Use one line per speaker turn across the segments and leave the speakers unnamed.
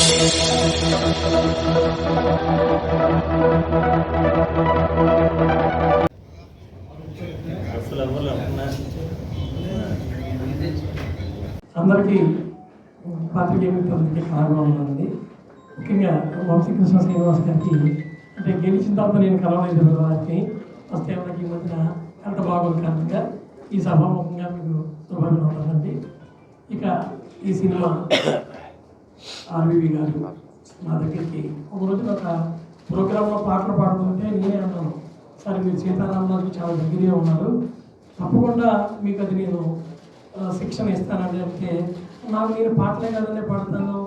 అందరికీ పాత్రికేయ మిత్రులకి కారణం ఉంది. ముఖ్యంగా వంశీకృష్ణ శ్రీనివాస్ గారికి అంటే గెలిచిన తర్వాత నేను కలవలేదు వారికి ఫస్ట్ టైం నాకు ఈ మధ్యన అంత బాగుంది కారణంగా ఈ సభాముఖంగా మీకు శుభాభినందనండి. ఇక ఈ సినిమా ఆర్వీవి గారు నా దగ్గరికి ఒక రోజు ఒక ప్రోగ్రాంలో పాటలు పాడుతుంటే నేనే అన్నాను, సరే మీరు సీతారామరాజుకి చాలా దగ్గరే ఉన్నారు, తప్పకుండా మీకు అది నేను శిక్షణ ఇస్తానండి. అంటే నాకు నేను పాటలే కదనే పాడతాను,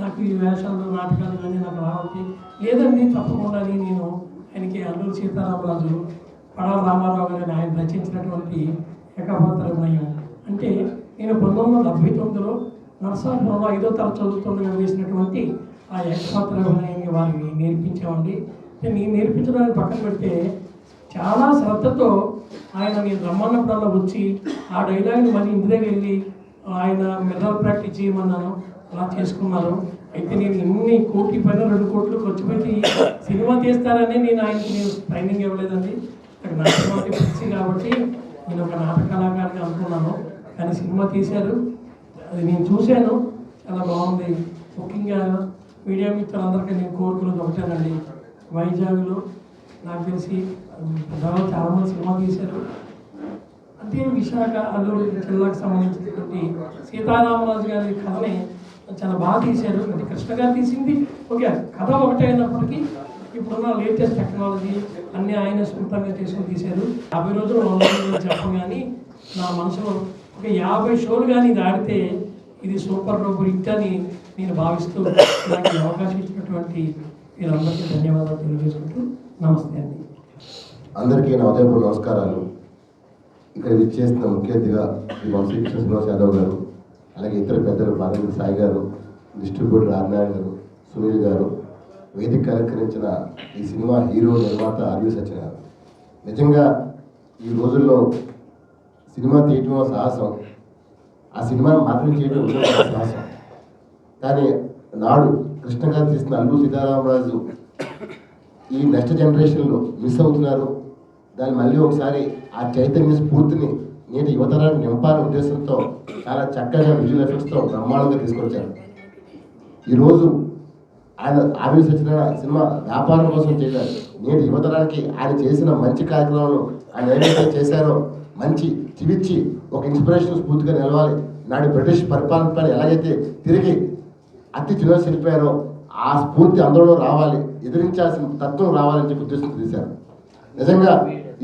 నాకు ఈ వేషాలు నాటకాలు కానీ నాకు రావాలి లేదండి, తప్పకుండా నేను ఆయనకి అల్లూరి సీతారామరాజు పడాల రామారావు గారిని ఆయన రచించినటువంటి ఏకపాత్రమయం అంటే నేను 1979లో నరసాపురంలో 5వ తరగతి చదువుతుండగా వేసినటువంటి ఆ ఏకపాత్రమయాన్ని వారికి నేర్పించామండి. నేను నేర్పించడానికి పక్కన పెడితే చాలా శ్రద్ధతో ఆయన నేను రమ్మన్నప్పుడల్లా వచ్చి ఆ డైలాగ్ని మళ్ళీ ఇంటి దగ్గర వెళ్ళి ఆయన మెదల్ ప్రాక్టీస్ చేయమన్నాను, అలా చేసుకున్నారు. అయితే నేను ఇన్ని కోటి పైన 2 కోట్లు ఖర్చు పెట్టి సినిమా తీస్తారని నేను ఆయనకి ట్రైనింగ్ ఇవ్వలేదండి. నాకు నాటకం అంటే పిచ్చి కాబట్టి నేను ఒక నాటక కళాకారుని అనుకున్నాను. కానీ సినిమా తీశారు, అది నేను చూశాను, చాలా బాగుంది. ముఖ్యంగా మీడియా మిత్రులందరికీ నేను కోరుకున్నది ఒకటేనండి, వైజాగ్లో నాకు తెలిసి పెద్దవాళ్ళు చాలామంది సినిమా తీశారు. అంటే విశాఖ అల్లూరు జిల్లాకు సంబంధించినటువంటి సీతారామరాజు గారి కథని చాలా బాగా తీశారు. అంటే కృష్ణ గారు తీసింది ఓకే, కథ ఒకటే అయినప్పటికీ ఇప్పుడున్న లేటెస్ట్ టెక్నాలజీ అన్నీ ఆయన సొంతంగా చేసుకుని తీశారు. 50 రోజులు 100 రోజులు చెప్పం కానీ నా మనసులో ఒక 50 షోలు కానీ ఇది ఆడితే ఇది సూపర్ డూపర్ హిట్ అని నేను భావిస్తూ నాకు అవకాశం ఇచ్చినటువంటి మీరందరికీ ధన్యవాదాలు తెలియజేసుకుంటూ నమస్తే అండి.
అందరికీ నా ఉదయపూర్వ నమస్కారాలు. ఇక్కడ విచ్చేసిన ముఖ్య అతిథిగా శ్రీ వంశీకృష్ణ శ్రీనివాస్ యాదవ్ గారు, అలాగే ఇతర పెద్దలు బాలగిరి సాయి గారు, డిస్ట్రిబ్యూటర్ ఆర్నారాయణ గారు, సునీల్ గారు, వేదిక అలంకరించిన ఈ సినిమా హీరో నిర్మాత ఆర్వి సత్యనారాయణ. నిజంగా ఈ రోజుల్లో సినిమా తీయటం సాహసం, ఆ సినిమాను మాత్రం చేయడం సాహసం. కానీ నాడు కృష్ణ గారు తీసిన అల్లూరి సీతారామరాజు ఈ నెక్స్ట్ జనరేషన్లో మిస్ అవుతున్నారు. దాన్ని మళ్ళీ ఒకసారి ఆ చైతన్య స్ఫూర్తిని నేటి యువతరాన్ని నింపాలనే ఉద్దేశంతో చాలా చక్కగా విజువల్ ఎఫెక్ట్స్తో బ్రహ్మాండంగా తీసుకొచ్చారు. ఈరోజు ఆయన ఆర్వి సత్యనారాయణ సినిమా వ్యాపారం కోసం చేయలేదు, నేటి యువతరానికి ఆయన చేసిన మంచి కార్యక్రమాలు ఆయన ఏదైతే చేశారో మంచి చివిచ్చి ఒక ఇన్స్పిరేషన్ స్ఫూర్తిగా నిలవాలి. నాడు బ్రిటిష్ పరిపాలన పైన ఎలాగైతే తిరిగి అతి చిన్న వెళ్ళిపోయారో ఆ స్ఫూర్తి అందరిలో రావాలి, ఎదిరించాల్సిన తత్వం రావాలని చెప్పి ఉద్దేశంతో తీశారు. నిజంగా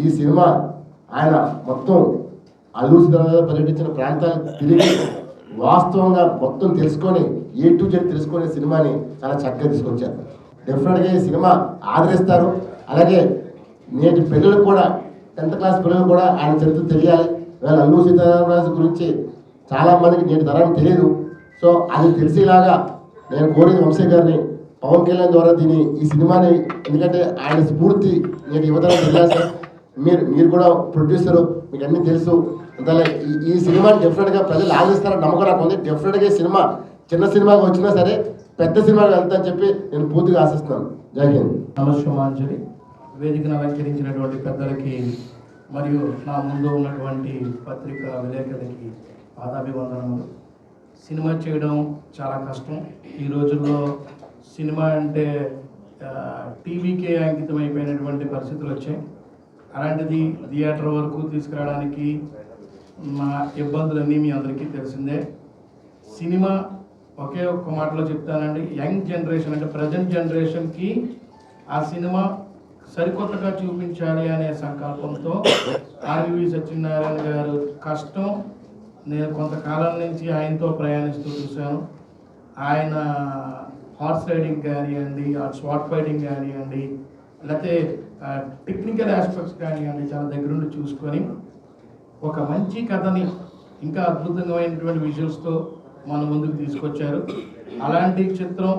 ఈ సినిమా ఆయన మొత్తం అల్లూరి సీతారామరాజు పర్యటించిన ప్రాంతాలు తిరిగి వాస్తవంగా మొత్తం తెలుసుకొని A to Z తెలుసుకునే సినిమాని చాలా చక్కగా తీసుకొచ్చారు. డెఫినెట్గా ఈ సినిమా ఆదరిస్తారు. అలాగే నేటి పిల్లలకు కూడా 10th క్లాస్ పిల్లలు కూడా ఆయన చరిత్ర తెలియాలి. ఇవాళ అల్లూరి సీతారామరాజు గురించి చాలామందికి నేటి తరానికి తెలియదు. సో అది తెలిసేలాగా నేను కోరేది వంశీ గారిని, పవన్ కళ్యాణ్ ద్వారా ఈ సినిమాని, ఎందుకంటే ఆయన స్ఫూర్తి నేటి యువతరం తెలియాలి సార్. మీరు కూడా ప్రొడ్యూసరు, మీకు అన్నీ తెలుసు. అందువల్ల ఈ సినిమాని డెఫినెట్గా ప్రజలు ఆదరిస్తారని నమ్మకం నాకు ఉంది. డెఫినెట్గా ఈ సినిమా చిన్న సినిమాగా వచ్చినా సరే పెద్ద సినిమాగా వెళ్తానని చెప్పి నేను పూర్తిగా ఆశిస్తున్నాను. జై హింద్.
నమస్కారాంజలి. వేదికను అలంకరించినటువంటి పెద్దలకి మరియు నా ముందు ఉన్నటువంటి పత్రికా విలేకరులకి పాదాభివందనములు. సినిమా చేయడం చాలా కష్టం. ఈ రోజుల్లో సినిమా అంటే టీవీకే అంకితం అయిపోయినటువంటి పరిస్థితులు వచ్చాయి. అలాంటిది థియేటర్ వరకు తీసుకురావడానికి మా ఇబ్బందులన్నీ మీ అందరికీ తెలిసిందే. సినిమా ఒకే ఒక్క మాటలో చెప్తానండి, యంగ్ జనరేషన్ అంటే ప్రజెంట్ జనరేషన్కి ఆ సినిమా సరికొత్తగా చూపించాలి అనే సంకల్పంతో ఆర్వి సత్యనారాయణ గారు కష్టం నేను కొంతకాలం నుంచి ఆయనతో ప్రయాణిస్తూ చూశాను. ఆయన హార్స్ రైడింగ్ కానివ్వండి, స్వాట్ ఫైటింగ్ కానివ్వండి, లేకపోతే టెక్నికల్ ఆస్పెక్ట్స్ కానివ్వండి, చాలా దగ్గరుండి చూసుకొని ఒక మంచి కథని ఇంకా అద్భుతమైనటువంటి విజువల్స్తో మన ముందుకు తీసుకొచ్చారు. అలాంటి చిత్రం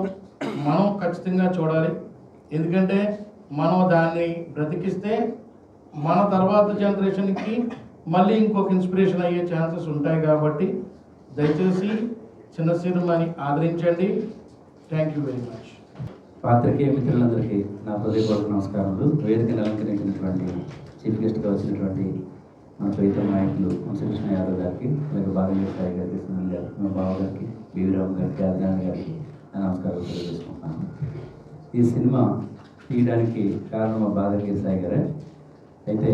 మనం ఖచ్చితంగా చూడాలి. ఎందుకంటే మనం దాన్ని బ్రతికిస్తే మన తర్వాత జనరేషన్కి మళ్ళీ ఇంకొక ఇన్స్పిరేషన్ అయ్యే ఛాన్సెస్ ఉంటాయి. కాబట్టి దయచేసి చిన్న సినిమాని ఆదరించండి. Thank you very much.
పాత్రికేయ మిత్రులందరికీ నా హృదయపూర్వక నమస్కారాలు. వేదికను అలంకరించినటువంటి చీఫ్ గెస్ట్గా వచ్చినటువంటి మన ప్రీతం నాయకులు వంశకృష్ణ యాదవ్ గారికి, అలాగే బాలయ్య సాయి గారికి, సునీల్ గారికి, మా బావ గారికి, బివి రామ్ గారికి, ఆదినారాయణ గారికి నా నమస్కారాలు తెలియజేసుకుంటున్నాను. ఈ సినిమా తీయడానికి కారణం మా బాలయ్య సాయి గారే. అయితే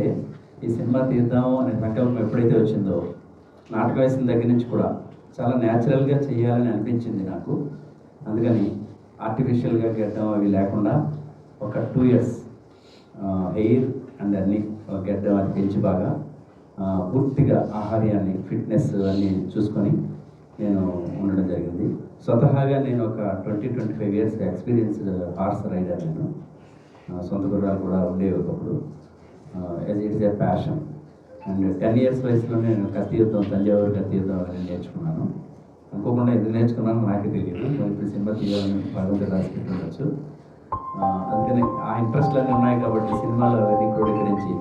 ఈ సినిమా తీద్దాము అనే సంకల్పం ఎప్పుడైతే వచ్చిందో నాటకం వేసిన దగ్గర నుంచి కూడా చాలా న్యాచురల్గా చేయాలని అనిపించింది నాకు. అందుకని ఆర్టిఫిషియల్గా గెడ్డం అవి లేకుండా ఒక 2 years హెయిర్ అండ్ అన్ని గెడ్డం అది పెంచి బాగా పూర్తిగా ఆహార్యాన్ని, ఫిట్నెస్ అన్నీ చూసుకొని నేను ఉండడం జరిగింది. స్వతహాగా నేను ఒక 20-25 years ఎక్స్పీరియన్స్డ్ హార్స్ రైడర్. నేను సొంత గుర్రాలు కూడా ఉండేవి ఒకప్పుడు. It's a passion. And 10 years వయసులో నేను కత్తి యుద్ధం, తంజావూరు కత్తి యుద్ధం అని నేర్చుకున్నాను. అనుకోకుండా ఎందుకు నేర్చుకున్నాను నాకే తెలియదు. మరి ఇప్పుడు సినిమా తీయాలని భగవంతుడు రాసి పెట్టుండొచ్చు. అందుకని ఆ ఇంట్రెస్ట్లన్నీ ఉన్నాయి కాబట్టి సినిమాలో అవన్నీ క్రోడీకరించి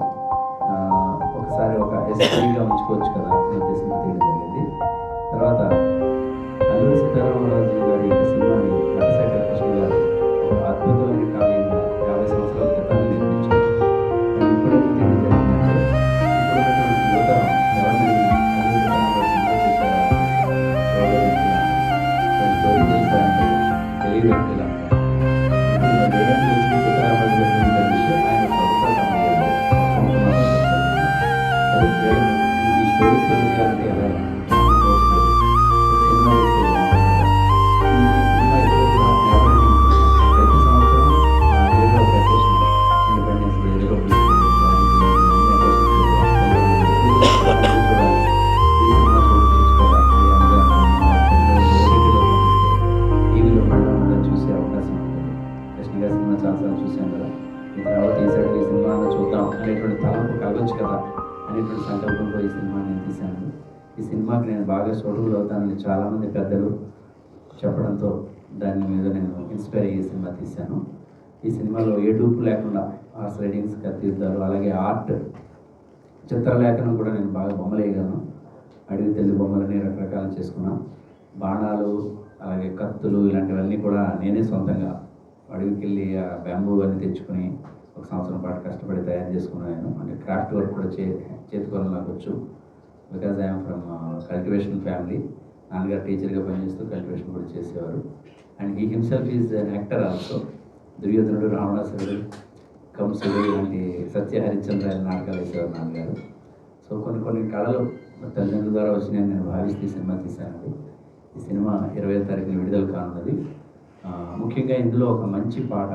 ఒకసారి ఒక ఎస్పీగా ఉంచుకోవచ్చు కదా అనే ఉద్దేశంతో తీయడం జరిగింది. తర్వాత అల్లూరి సీతారామరాజు గారి సినిమాని నటశేఖర కృష్ణ గారు ఒక అద్భుతమైన కావ్యంగా 50 సంవత్సరాల క్రితం నిర్మించారు. ఇప్పుడు తీయడం జరిగిందంటే ఇప్పుడున్నటువంటి యువతరం ఎవరిని అల్లూరి సీతారామరాజు సినిమా చేశారా, చూడడానికి కొంచెం స్టోరీ తెలుసా అంటే తెలియదు. ఇలా సీతారామరాజు గారి ఆయన ప్రభుత్వ సమయంలో ఈ స్టోరీ తెలియాలంటే ఎలా సినిమా ప్రతి సంవత్సరం ఏదో ఒక అకేషన్, ఇండిపెండెన్స్ డే, ఏదో ఒక టీవీలో పడడం చూసే అవకాశం ఉంటుంది. కృష్ణ గారి సినిమా చాలాసార్లు చూసాం కదా. ఈ తర్వాత ఈ సైడ్ ఈ సినిమా చూద్దాం అనేటువంటి తలంపు కలగొచ్చు కదా అనేటువంటి సంకల్పంతో ఈ సినిమా నేను తీశాను. ఈ సినిమాకి నేను బాగా సోటులు అవుతానని చాలామంది పెద్దలు చెప్పడంతో దాని మీద నేను ఇన్స్పైర్ అయ్యి సినిమా తీశాను. ఈ సినిమాలో ఏ డూపు లేకుండా హార్స్ రైడింగ్స్, కత్తి యుద్ధాలు, అలాగే ఆర్ట్, చిత్రలేఖనం కూడా నేను బాగా బొమ్మలు వేయగలను. అడవి తల్లి బొమ్మలని రకరకాలు చేసుకున్నాను. బాణాలు, అలాగే కత్తులు ఇలాంటివన్నీ కూడా నేనే సొంతంగా అడవికి వెళ్ళి ఆ బ్యాంబూ అన్ని తెచ్చుకొని 1 సంవత్సరం పాటు కష్టపడి తయారు చేసుకున్నాను. అంటే క్రాఫ్ట్ వర్క్ కూడా చేతికొనలు నాకు వచ్చు. Because I'm from cultivation family. నాన్నగారు టీచర్గా పనిచేస్తూ కల్టివేషన్ కూడా చేసేవారు. And he himself is an actor also. దుర్యోధనుడు, రావణాసురుడు, కంసుడు ఇలాంటి సత్య హరిశ్చంద్ర నాటకాలు వేసేవారు నాన్నగారు. సో కొన్ని కళలు తల్లిదండ్రుల ద్వారా వచ్చినాయని నేను భావిస్తూ ఈ సినిమా తీశానండి. ఈ సినిమా 20వ తారీఖున విడుదల కానున్నది. ముఖ్యంగా ఇందులో ఒక మంచి పాట,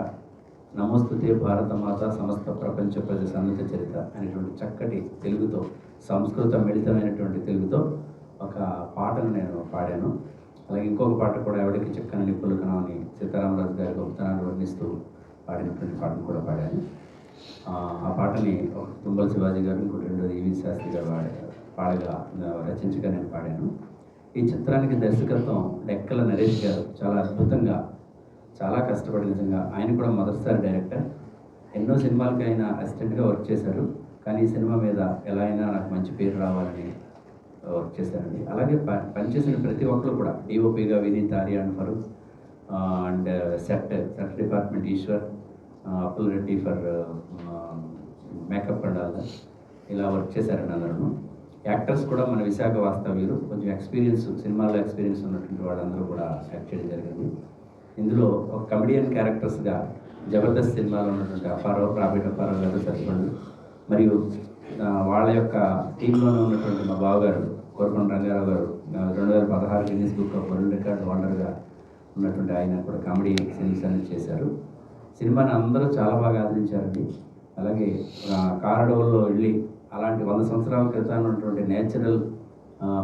నమోస్తుతే భారతమాత సమస్త ప్రపంచ ప్రజ సన్నత చరిత అనేటువంటి చక్కటి తెలుగుతో, సంస్కృత మిళితమైనటువంటి తెలుగుతో ఒక పాటను నేను పాడాను. అలాగే ఇంకొక పాట కూడా ఎవరికి చెక్కని నిప్పులు కనవని సీతారామరాజు గారి గొప్పతనాన్ని వర్ణిస్తూ పాడినటువంటి పాటను కూడా పాడాను. ఆ పాటని ఒక తుంబల శివాజీ గారు, ఇంకోటి రెండోది ఈవి శాస్త్రి గారు పాడగా రచించగా నేను పాడాను. ఈ చిత్రానికి దర్శకత్వం డెక్కల నరేష్ గారు చాలా అద్భుతంగా, చాలా కష్టపడి, నిజంగా ఆయన కూడా మొదటిసారి డైరెక్టర్. ఎన్నో సినిమాలకి ఆయన అసిస్టెంట్గా వర్క్ చేశారు. కానీ ఈ సినిమా మీద ఎలా అయినా నాకు మంచి పేరు రావాలని వర్క్ చేశారండి. అలాగే పనిచేసిన ప్రతి ఒక్కరు కూడా డిఓపిగా Vineeth, Arya and Farooq, and set department Eshwar, Appul Reddy for makeup and all that, ఇలా వర్క్ చేశారండి అందరూ. యాక్టర్స్ కూడా మన విశాఖ వాస్తవ్యులు, కొంచెం ఎక్స్పీరియన్స్, సినిమాల్లో ఎక్స్పీరియన్స్ ఉన్నటువంటి వాళ్ళందరూ కూడా యాక్ట్ చేయడం జరిగింది. ఇందులో ఒక కమెడియన్ క్యారెక్టర్స్గా జబర్దస్త్ సినిమాలో ఉన్నటువంటి అప్పారావు, ప్రాఫిట్ అప్పారావు గారు, సత్యపండు, మరియు వాళ్ళ యొక్క టీంలోనే ఉన్నటువంటి మా బావగారు కోరకొండ రంగారావు గారు 2016 Guinness book of world record హోల్డర్గా ఉన్నటువంటి ఆయన కూడా కామెడీ సీన్స్ అనేది చేశారు. సినిమాని అందరూ చాలా బాగా ఆదరించారండి. అలాగే కారడోల్లో వెళ్ళి అలాంటి 100 సంవత్సరాల క్రితం ఉన్నటువంటి నేచురల్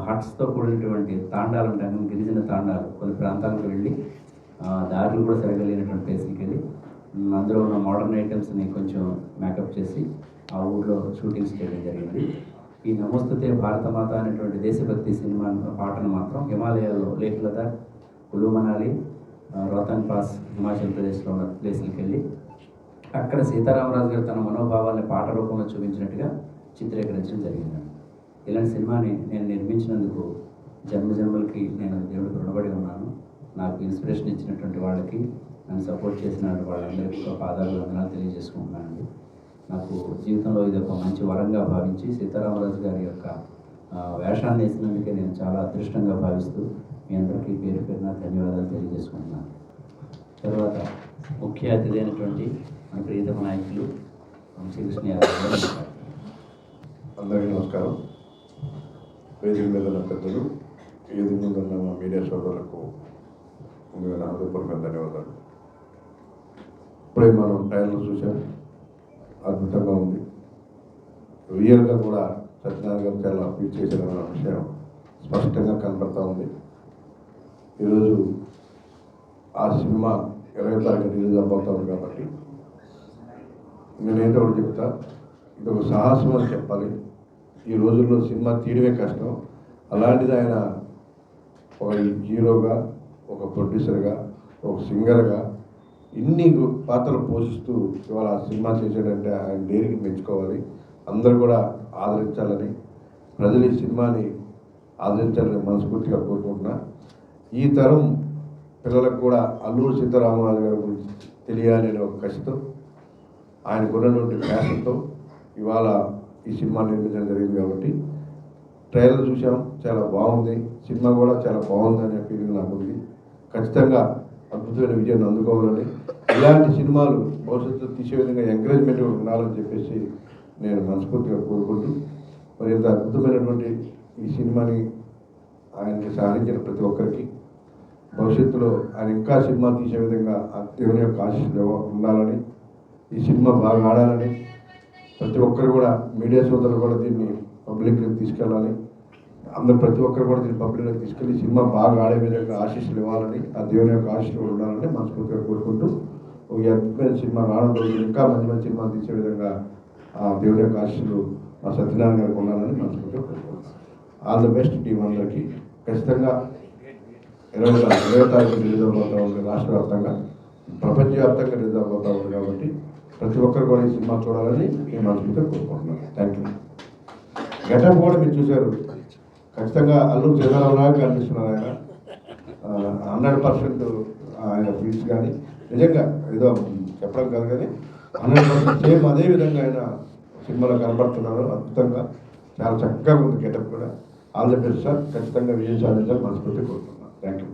హట్స్తో కూడినటువంటి తాండాలు ఉంటాయి, గిరిజన తాండాలు, కొన్ని ప్రాంతాలకు వెళ్ళి దారులు కూడా సరిగలేనటువంటి ప్లేస్కి వెళ్ళి అందులో ఉన్న మోడర్న్ ఐటమ్స్ని కొంచెం మేకప్ చేసి ఆ ఊళ్ళో షూటింగ్స్ చేయడం జరిగింది. ఈ నమోస్తుతే భారతమాత అనేటువంటి దేశభక్తి సినిమా పాటను మాత్రం హిమాలయాల్లో లేహ్ లదాఖ్, కులు మనాలి, రోహతాంగ్ పాస్, హిమాచల్ ప్రదేశ్లో ఉన్న ప్లేస్లకి వెళ్ళి అక్కడ సీతారామరాజు గారు తన మనోభావాల్ని పాట రూపంలో చూపించినట్టుగా చిత్రీకరించడం జరిగింది. ఇలాంటి సినిమాని నేను నిర్మించినందుకు జన్మజన్మలకి నేను దేవుడికి రుణపడి ఉన్నాను. నాకు ఇన్స్పిరేషన్ ఇచ్చినటువంటి వాళ్ళకి, నన్ను సపోర్ట్ చేసిన వాళ్ళందరికీ ఒక పాదాలు వందనాలు తెలియజేసుకుంటున్నానండి. నాకు జీవితంలో ఇది ఒక మంచి వరంగా భావించి సీతారామరాజు గారి యొక్క వేషాన్ని వేసినందుకే నేను చాలా అదృష్టంగా భావిస్తూ మీ అందరికీ పేరు పేరున ధన్యవాదాలు తెలియజేసుకుంటున్నాను. తర్వాత ముఖ్య అతిథి అయినటువంటి మన ప్రియతమ నాయకులు శ్రీకృష్ణ యాదవ్ గారు.
అందరికీ నమస్కారం. వేదిక మీద ఉన్న పెద్దలు, వేదిక మీద ఉన్న మా మీడియా సోదరులకు ముందుగా నా హృదయపూర్వక ధన్యవాదాలు. ఇప్పుడే మనం ట్రైలర్ చూసాం, అద్భుతంగా ఉంది. రియల్గా కూడా సత్యనారాయణ గారు చాలా అప్పీల్ చేసిన విషయం స్పష్టంగా కనపడతా ఉంది. ఈరోజు ఆ సినిమా 20వ తారీఖు రిలీజ్ అవబోతా ఉంది కాబట్టి నేనేంటో ఒకటి చెప్తా, ఇది ఒక సాహసం అని చెప్పాలి. ఈ రోజుల్లో సినిమా తీయడమే కష్టం. అలాంటిది ఆయన ఒక హీరోగా, ఒక ప్రొడ్యూసర్గా, ఒక సింగర్గా ఇన్ని పాత్రలు పోషిస్తూ ఇవాళ ఆ సినిమా చేశాడంటే ఆయన డేరికి మెచ్చుకోవాలి. అందరూ కూడా ఆదరించాలని, ప్రజలు ఈ సినిమాని ఆదరించాలని మనస్ఫూర్తిగా కోరుకుంటున్నా. ఈ తరం పిల్లలకు కూడా అల్లూరి సీతారామరాజు గారి గురించి తెలియాలి అనే ఒక కసితో, ఆయనకు ఉన్నటువంటి ప్యాషన్తో ఇవాళ ఈ సినిమా నిర్మించడం జరిగింది. కాబట్టి ట్రైలర్ చూసాం, చాలా బాగుంది. సినిమా కూడా చాలా బాగుంది అనే ఫీలింగ్ నాకు ఉంది. ఖచ్చితంగా అద్భుతమైన విజయాన్ని అందుకోవాలని, ఇలాంటి సినిమాలు భవిష్యత్తులో తీసే విధంగా ఎంకరేజ్మెంట్ ఉండాలని చెప్పేసి నేను మనస్ఫూర్తిగా కోరుకుంటూ, మరి ఇంత అద్భుతమైనటువంటి ఈ సినిమాని ఆయనకి సహకరించిన ప్రతి ఒక్కరికి భవిష్యత్తులో ఆయన ఇంకా సినిమా తీసే విధంగా ఆ దేవుని యొక్క ఆశీస్సులు ఉండాలని, ఈ సినిమా బాగా ఆడాలని, ప్రతి ఒక్కరు కూడా మీడియా సోదరులు కూడా దీన్ని పబ్లిక్కి తీసుకెళ్ళాలి. అందరూ ప్రతి ఒక్కరు కూడా దీన్ని పబ్లిక్కి తీసుకెళ్ళి సినిమా బాగా ఆడే విధంగా ఆశీస్సులు ఇవ్వాలని, ఆ దేవుని యొక్క ఆశీస్సులు ఉండాలని మనస్ఫూర్తిగా కోరుకుంటూ, ఒక అద్భుతమైన సినిమా రావడం రోజులు ఇంకా మంచి మంచి సినిమా తీసే విధంగా ఆ దేవుని యొక్క ఆశీస్సులు మా సత్యనారాయణ గారికి ఉండాలని మనస్ఫూర్తిగా కోరుకుంటున్నాను. ఆల్ ది బెస్ట్ టీం అందరికీ. ఖచ్చితంగా 20వ తారీఖు రిలీజ్ అవబోతూ ఉంది. రాష్ట్ర వ్యాప్తంగా, ప్రపంచవ్యాప్తంగా రిలీజ్ అవబోతూ ఉంది. కాబట్టి ప్రతి ఒక్కరు కూడా ఈ సినిమా చూడాలని నేను మనస్ఫూర్తిగా కోరుకుంటున్నాను. Thank you. గెటప్ కూడా మీరు చూశారు. ఖచ్చితంగా అల్లూరి సీతారామరాజు కనిపిస్తున్నారు. ఆయన 100% ఆయన ఫీల్స్ కానీ నిజంగా ఏదో చెప్పడం కాదు కానీ 100% సేమ్ అదే విధంగా ఆయన సినిమాలో కనబడుతున్నారు. అద్భుతంగా చాలా చక్కగా ఉంది గెటప్ కూడా. All the best sir. ఖచ్చితంగా విజయం సాధించాలని మనస్ఫూర్తిగా కోరుకుంటున్నాను. Thank you.